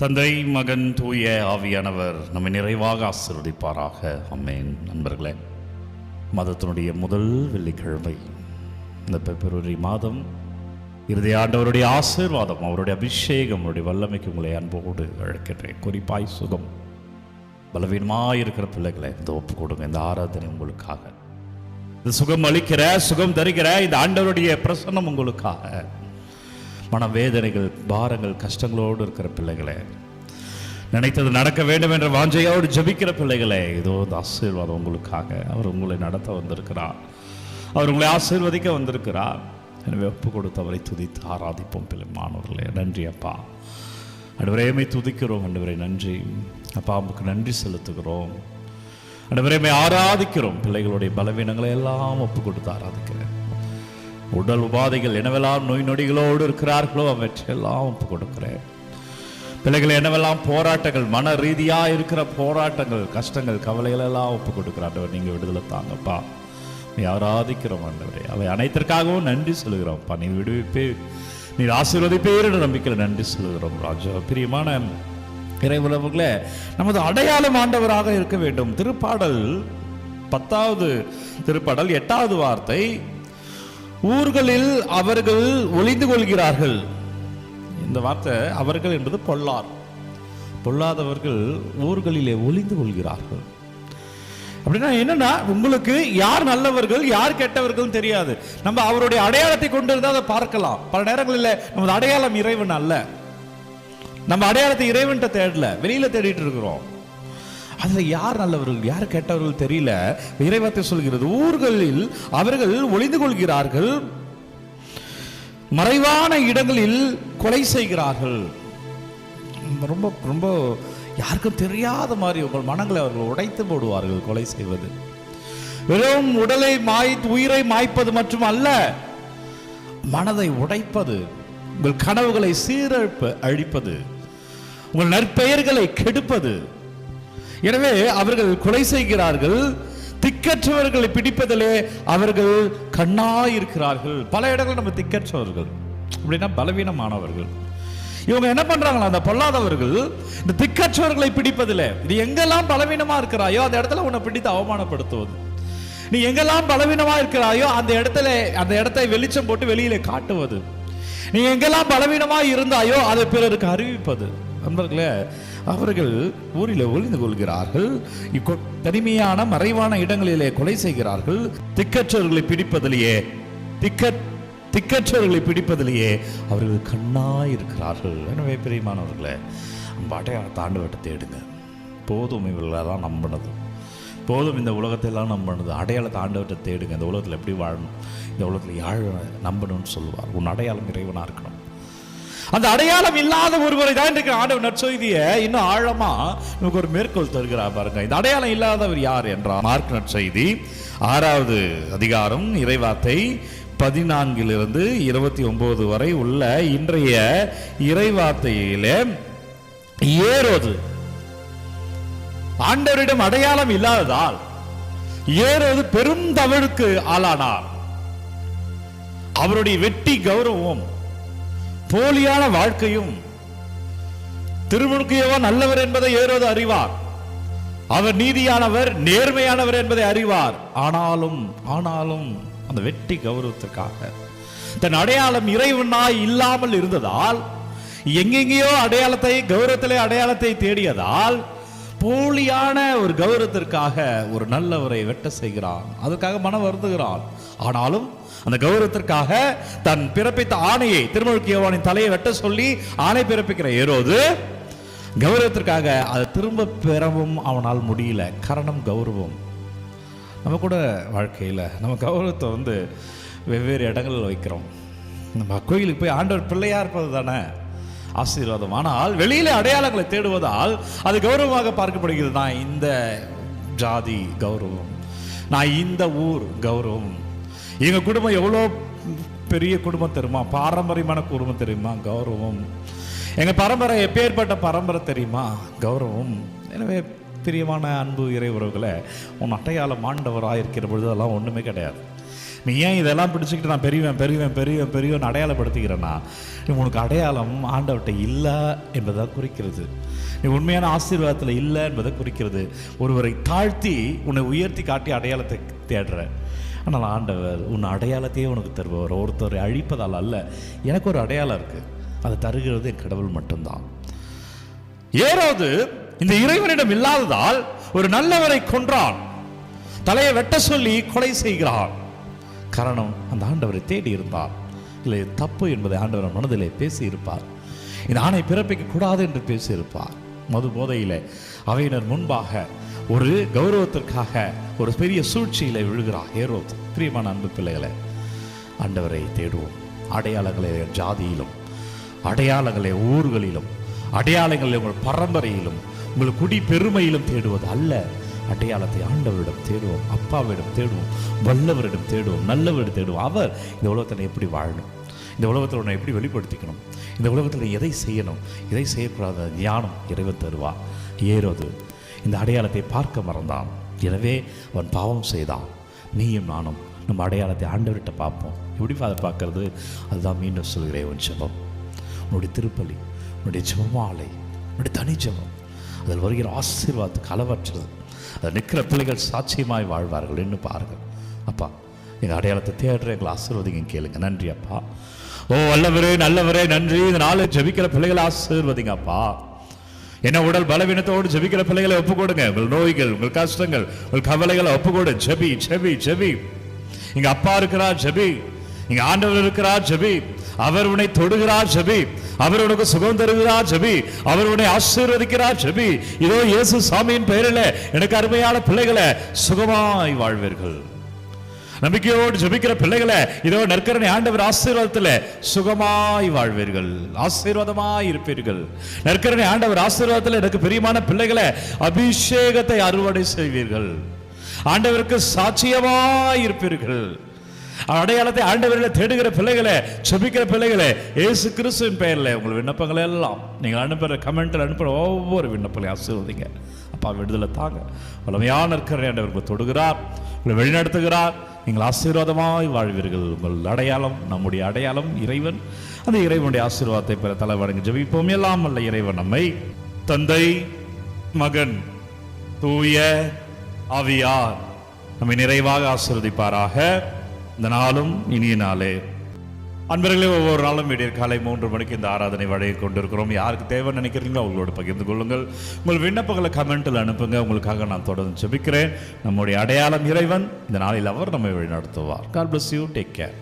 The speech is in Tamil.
தந்தை, மகன், தூய ஆவியானவர் நம்மை நிறைவாக ஆசீர்வதிப்பாராக. ஆமென். நண்பர்களே, மாதத்தினுடைய முதல் வெள்ளிக்கிழமை, இந்த பிப்ரவரி மாதம் இறுதி ஆண்டவருடைய ஆசீர்வாதம், அவருடைய அபிஷேகம், அவருடைய வல்லமைக்கு உங்களை அன்போடு அழைக்கின்றேன். குறிப்பாய் சுகம் பலவீனமாக இருக்கிற பிள்ளைகளை இந்த ஒப்பு கொடுங்க. இந்த ஆராதனை உங்களுக்காக, இந்த சுகம் அளிக்கிற, சுகம் தருகிற இந்த ஆண்டவருடைய பிரசன்னம் உங்களுக்காக. மனவேதனைகள், பாரங்கள், கஷ்டங்களோடு இருக்கிற பிள்ளைகளே, நினைத்தது நடக்க வேண்டும் என்ற வாஞ்சையோடு ஜபிக்கிற பிள்ளைகளே, இதோ இந்த ஆசீர்வாதம் உங்களுக்காக. அவர் உங்களை நடத்த வந்திருக்கிறார், அவர் உங்களை ஆசீர்வதிக்க வந்திருக்கிறார். எனவே ஒப்பு கொடுத்து அவரை துதித்து ஆராதிப்போம். பிள்ளைமானவர்களே, நன்றி அப்பா. ஆண்டவரே துதிக்கிறோம். ஆண்டவரே நன்றி அப்பா, நமக்கு நன்றி செலுத்துகிறோம். ஆண்டவரே ஆராதிக்கிறோம். பிள்ளைகளுடைய பலவீனங்களை எல்லாம் ஒப்பு கொடுத்து ஆராதிக்கிறேன். உடல் உபாதைகள் என்னவெல்லாம் நோய் நொடிகளோடு இருக்கிறார்களோ அவற்றையெல்லாம் ஒப்பு கொடுக்கிறேன். பிள்ளைகள் என்னவெல்லாம் போராட்டங்கள், மன ரீதியாக இருக்கிற போராட்டங்கள், கஷ்டங்கள், கவலைகள் எல்லாம் ஒப்பு கொடுக்கிறார். நீங்கள் விடுதலை தாங்கப்பா. நீ ஆராதிக்கிறோம் ஆண்டவரே. அவை அனைத்திற்காகவும் நன்றி சொல்லுகிறோம்ப்பா. நீ விடுவிப்பே, நீ ஆசீர்வதிப்பேர் என்ற நம்பிக்கையில் நன்றி சொல்லுகிறோம் ராஜா. பிரியமான இறைவுலகளே, நமது அடையாளம் ஆண்டவராக இருக்க வேண்டும். திருப்பாடல் 10வது திருப்பாடல் 8வது வார்த்தை, ஊர்களில் அவர்கள் ஒளிந்து கொள்கிறார்கள். இந்த வார்த்தை அவர்கள் என்பது பொல்லார், பொல்லாதவர்கள் ஊர்களிலே ஒளிந்து கொள்கிறார்கள். அப்படின்னா என்னன்னா, உங்களுக்கு யார் நல்லவர்கள் யார் கெட்டவர்கள் தெரியாது. நம்ம அவருடைய அடையாளத்தை கொண்டு இருந்தால் அதை பார்க்கலாம். பல நேரங்களில் நமது அடையாளம் இறைவன் அல்ல. நம்ம அடையாளத்தை இறைவன்கிட்ட தேடல, வெளியில தேடிட்டு இருக்கிறோம். அதுல யார் நல்லவர்கள் யார் கெட்டவர்கள் தெரியல. இறைவார்த்தை சொல்கிறது, ஊர்களில் அவர்கள் ஒளிந்து கொள்கிறார்கள், மறைவான இடங்களில் கொலை செய்கிறார்கள். ரொம்ப ரொம்ப யாருக்கும் தெரியாத மாதிரி உங்கள் மனங்களை அவர்கள் உடைத்து போடுவார்கள். கொலை செய்வது வெறும் உடலை உயிரை மாய்ப்பது மட்டும் அல்ல, மனதை உடைப்பது, உங்கள் கனவுகளை அழிப்பது, உங்கள் நற்பெயர்களை கெடுப்பது. எனவே அவர்கள் கொலை செய்கிறார்கள். திக்கற்றவர்களை பிடிப்பதிலே அவர்கள் கண்ணாயிருக்கிறார்கள். பல இடங்களில் நம்ம திக்கற்றவர்கள் அப்படின்னா பலவீனமானவர்கள். இவங்க என்ன பண்றாங்களா, அந்த பொல்லாதவர்கள் இந்த திக்கற்றவர்களை பிடிப்பதில்லை. நீ எங்கெல்லாம் பலவீனமா இருக்கிறாயோ அந்த இடத்துல உன்னை பிடித்து அவமானப்படுத்துவது. நீ எங்கெல்லாம் பலவீனமா இருக்கிறாயோ அந்த இடத்தை வெளிச்சம் போட்டு வெளியிலே காட்டுவது. நீ எங்கெல்லாம் பலவீனமா இருந்தாயோ அதை பிறருக்கு அறிவிப்பது. நண்பர்களே, அவர்கள் ஊரில் ஒளிந்து கொள்கிறார்கள், தனிமையான மறைவான இடங்களிலே கொலை செய்கிறார்கள். திக்கற்றவர்களை பிடிப்பதிலேயே அவர்கள் கண்ணாய் இருக்கிறார்கள். எனவே பிரியமானவர்களே, அடையாளத்தை ஆண்டவர்கிட்ட தேடுங்க. போதும் இவர்களெல்லாம் நம்பினது, போதும் இந்த உலகத்தையெல்லாம் நம்பினது. அடையாளத்தை ஆண்டவர்கிட்ட தேடுங்க. இந்த உலகத்தில் எப்படி வாழணும், இந்த உலகத்தில் யாழ் நம்பணும்னு சொல்லுவார். உன் அடையாளம் இறைவனாக இருக்கணும். அந்த அடையாளம் இல்லாத ஒருவரை தான் இன்றைக்கு ஆண்டவர் நற்செய்தியை இன்னும் ஆழமா நமக்கு ஒரு மேற்கோள் தருகிறார் பாருங்க. இந்த அடையாளம் இல்லாதவர் யார் என்றார். மார்க் நற்செய்தி 6வது அதிகாரம் இறைவார்த்தை 14 29 வரை உள்ள இன்றைய இறைவார்த்தையிலே, ஏரோது ஆண்டவரிடம் அடையாளம் இல்லாததால் ஏரோது பெரும் தவறுக்கு ஆளானார். அவருடைய வெட்டி கௌரவம், போலியான வாழ்க்கையும், திருமுழுக்கியவன் நல்லவர் என்பதை ஏரோது அறிவார். அவர் நீதியானவர், நேர்மையானவர் என்பதை அறிவார். ஆனாலும் அந்த வெட்டி கௌரவத்திற்காக தன் அடையாளம் இறைவனாய் இல்லாமல் இருந்ததால், எங்கெங்கேயோ கௌரவத்திலே அடையாளத்தை தேடியதால், போலியான ஒரு கௌரவத்திற்காக ஒரு நல்லவரை வெட்ட செய்கிறான். அதுக்காக மனம் வருந்துகிறான். ஆனாலும் அந்த கௌரவத்திற்காக தன் பிறப்பித்த ஆணையை, திருமுழுக்கியவனின் தலையை வெட்ட சொல்லி ஆணை பிறப்பிக்கிற ஏரோது, கௌரவத்திற்காக அதை திரும்ப பெறவும் அவனால் முடியல. காரணம் கௌரவம். நம்ம கூட வாழ்க்கையில் நம்ம கௌரவத்தை வெவ்வேறு இடங்களில் வைக்கிறோம். நம்ம கோயிலுக்கு போய் ஆண்டவர் பிள்ளையா இருப்பது தானே ஆசீர்வாதம். ஆனால் வெளியில அடையாளங்களை தேடுவதால் அது கௌரவமாக பார்க்கப்படுகிறது. நான் இந்த ஜாதி கௌரவம், நான் இந்த ஊர் கௌரவம், எங்க குடும்பம் எவ்வளோ பெரிய குடும்பம் தெரியுமா, பாரம்பரியமான குடும்பம் தெரியுமா, கௌரவம். எங்க பரம்பரை எப்பேற்பட்ட பரம்பரை தெரியுமா, கௌரவம். எனவே பிரியமான அன்பு இறை உறவுகளை, உன் அடையாளம் ஆண்டவராக இருக்கிற பொழுது அதெல்லாம் ஒன்றுமே கிடையாது. நீ ஏன் இதெல்லாம் பிடிச்சிக்கிட்டு நான் பெரியவன் பெரியவன் பெரியவன் பெரியவன் அடையாளப்படுத்திக்கிறேன்னா, உனக்கு அடையாளம் ஆண்டவர்கிட்ட இல்லை என்பதை குறிக்கிறது. நீ உண்மையான ஆசீர்வாதத்தில் இல்லை என்பதை குறிக்கிறது. ஒருவரை தாழ்த்தி உன்னை உயர்த்தி காட்டி அடையாளத்தை தேடுற. ஆனால் ஆண்டவர் உன் அடையாளத்தையே உனக்கு தருபவர். ஒருத்தரை அழிப்பதால் அல்ல, எனக்கு ஒரு அடையாளம் இருக்குது, அதை தருகிறது என் கடவுள் மட்டும்தான். ஏரோது இந்த இறைவனிடம் இல்லாததால் ஒரு நல்லவரை கொன்றான், தலையை வெட்ட சொல்லி கொலை செய்கிறான். காரணம், அந்த ஆண்டவரை தேடி இருந்தார். இல்லை, தப்பு என்பதை ஆண்டவர் மனதிலே பேசி இருப்பார். இந்த ஆணை பிறப்பிக்க கூடாது என்று பேசியிருப்பார். மது போதையிலே அவையினர் முன்பாக ஒரு கௌரவத்திற்காக ஒரு பெரிய சூழ்ச்சியில விழுகிறார் ஏரோது. பிரியமான அன்பு பிள்ளைகளை, ஆண்டவரை தேடுவோம். அடையாளங்களே ஜாதியிலும், அடையாளங்களே ஊர்களிலும், அடையாளங்களே உங்கள் பரம்பரையிலும், உங்கள் குடி பெருமையிலும் தேடுவது அல்ல. அடையாளத்தை ஆண்டவரிடம் தேடுவோம், அப்பாவிடம் தேடுவோம், வல்லவரிடம் தேடுவோம், நல்லவரிடம் தேடுவோம். அவர் இந்த உலகத்தில் எப்படி வாழணும், இந்த உலகத்தில் உன்னை எப்படி வெளிப்படுத்திக்கணும், இந்த உலகத்தில் எதை செய்யணும், எதை செய்யக்கூடாத ஞானம் இறைவன் தருவார். ஏரோது இந்த அடையாளத்தை பார்க்க மறந்தான். எனவே அவன் பாவம் செய்தான். நீயும் நானும் நம்ம அடையாளத்தை ஆண்டவர்கிட்ட பார்ப்போம். எப்படி அதை பார்க்கறது? அதுதான் மீண்டும் சொல்கிறேன், உன் ஜெபம், உன்னுடைய திருப்பலி, உன்னுடைய ஜெபமாலை, உன்னுடைய தனி ஜெபம், அதில் வருகிற ஆசீர்வாதத்துக்கு அளவற்றது. அதில் நிற்கிற பிள்ளைகள் சாட்சியமாய் வாழ்வார்கள் என்று பாருங்கள். அப்பா, எங்கள் அடையாளத்தை தேடுற எங்களை ஆசீர்வதிங்க கேளுங்க. நன்றி அப்பா. ஓ வல்லவரே, நல்லவரே, நன்றி. இந்த நாளை ஜெபிக்கிற பிள்ளைகளை ஆசீர்வதிங்க அப்பா. என்ன உடல் பலவீனத்தோடு ஜெபிக்கிற பிள்ளைகளை ஒப்புக்கொடுங்க. உங்கள் நோய்கள், உங்கள் கஷ்டங்கள், உங்கள் கவலைகளை ஒப்புக்கொடு. JP JP JP. இங்க அப்பா இருக்கிறார், ஜெபி. இங்க ஆண்டவர் இருக்கிறார், ஜெபி. அவர் உன்னை தொடுகிறார், ஜெபி. அவர் உனக்கு சுகம் தருகிறார், ஜெபி. அவர் உன்னை ஆசீர்வதிக்கிறார், ஜெபி. இதோ இயேசு சாமியின் பெயரில் எனக்கு அருமையான பிள்ளைகளை சுகமாய் வாழ்வீர்கள். நம்பிக்கையோடு ஜெபிக்கிற பிள்ளைகளை இதோ நற்கரணை ஆண்டவர் ஆசீர்வாதத்தில் சுகமாய் வாழ்வீர்கள், ஆசீர்வாதமாய் இருப்பீர்கள். நற்கரணை ஆண்டவர் ஆசீர்வாதத்தில் எனக்கு பிரியமான பிள்ளைகளை அபிஷேகத்தை அறுவடை செய்வீர்கள். ஆண்டவருக்கு சாட்சியமாய் இருப்பீர்கள். அடையாளத்தை ஆண்டவரில் தேடுகிற பிள்ளைகளை, ஜெபிக்கிற பிள்ளைகளை, இயேசு கிறிஸ்துவின் பெயரில் உங்கள் விண்ணப்பங்களை எல்லாம் நீங்கள் அனுப்புகிற கமெண்ட்டில் அனுப்புகிற ஒவ்வொரு விண்ணப்பங்களையும் ஆசீர்வதிங்க. அப்பா, விடுதலை தாங்க. வல்லமையான நற்கரணை ஆண்டவர் தொடுகிறார், உங்களை வழிநடத்துகிறார். நீங்கள் ஆசீர்வாதமாய் வாழ்வீர்கள். உங்கள் அடையாளம், நம்முடைய அடையாளம் இறைவன். அந்த இறைவனுடைய ஆசீர்வாதத்தை பெற தலை வணங்கி ஜெபிப்போம். எல்லாம் அல்ல இறைவன் நம்மை தந்தை, மகன், தூய ஆவியார் நம்மை நிறைவாக ஆசீர்வதிப்பாராக. இந்த நாளும் இனிய நாளே. அன்பர்களே, ஒவ்வொரு நாளும் விடிய காலை 3 மணிக்கு இந்த ஆராதனை வழங்கி கொண்டிருக்கிறோம். யாருக்கு தேவைன்னு நினைக்கிறீங்களோ அவங்களோட பகிர்ந்து கொள்ளுங்கள். உங்கள் விண்ணப்பங்களை கமெண்ட்டில் அனுப்புங்க. உங்களுக்காக நான் தொடர்ந்து ஜெபிக்கிறேன். நம்முடைய அடையாளம் இறைவன். இந்த நாளில் அவர் நம்மை வழிநடத்துவார். God bless you. Take care.